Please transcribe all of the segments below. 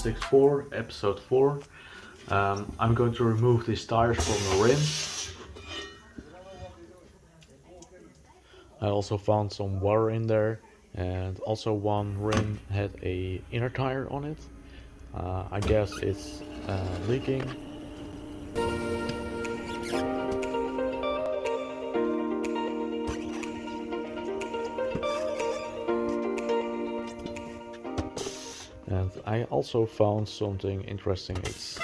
164, episode 4. I'm going to remove these tires from the rim. I also found some water in there, and also one rim had a inner tire on it. I guess it's leaking. And I also found something interesting. It's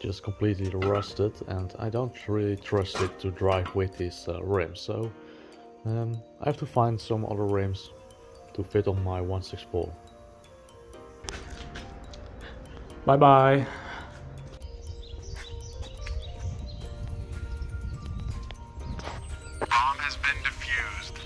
just completely rusted, and I don't really trust it to drive with this rim. So I have to find some other rims to fit on my 164. Bye bye. Bomb has been defused.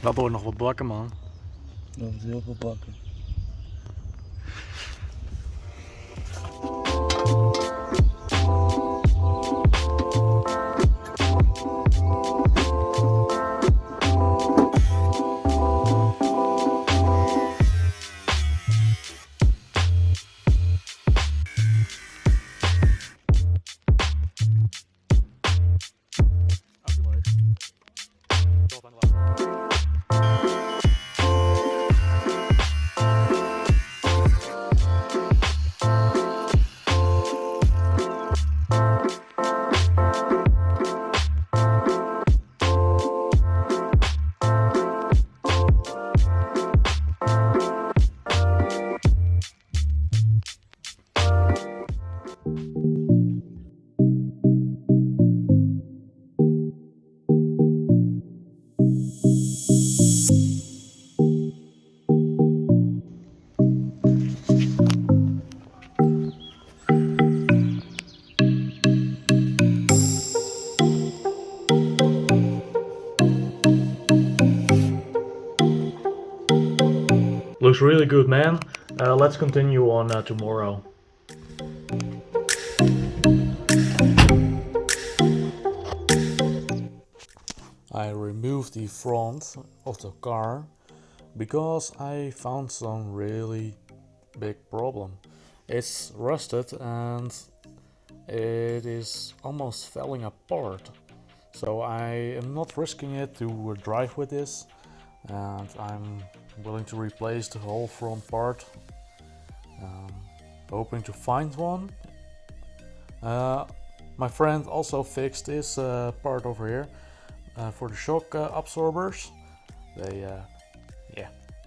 Dat wordt nog wat bakken, man. Dat is heel veel bakken. Looks really good, man. Let's continue on tomorrow. I removed the front of the car because I found some really big problem. It's rusted and it is almost falling apart. So I am not risking it to drive with this, and I'm willing to replace the whole front part. Hoping to find one. My friend also fixed this part over here for the shock absorbers. They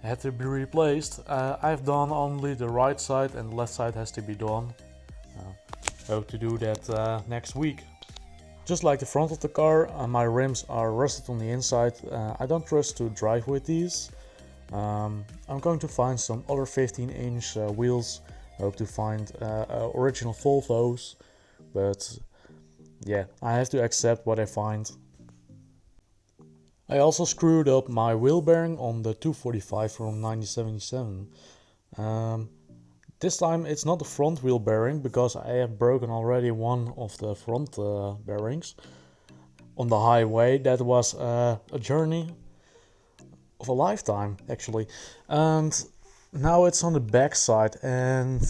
had to be replaced. I've done only the right side, and the left side has to be done. Hope to do that next week. Just like the front of the car, my rims are rusted on the inside. I don't trust to drive with these. I'm going to find some other 15-inch wheels. Hope to find original Volvos, but yeah, I have to accept what I find. I also screwed up my wheel bearing on the 245 from 1977. This time it's not the front wheel bearing because I have broken already one of the front bearings. On the highway, that was a journey of a lifetime actually. And now it's on the back side, and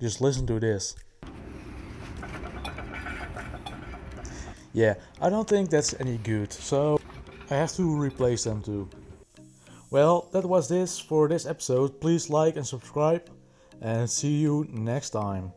just listen to this. Yeah, I don't think that's any good, so I have to replace them too. Well, that was this for this episode. Please like and subscribe, and see you next time.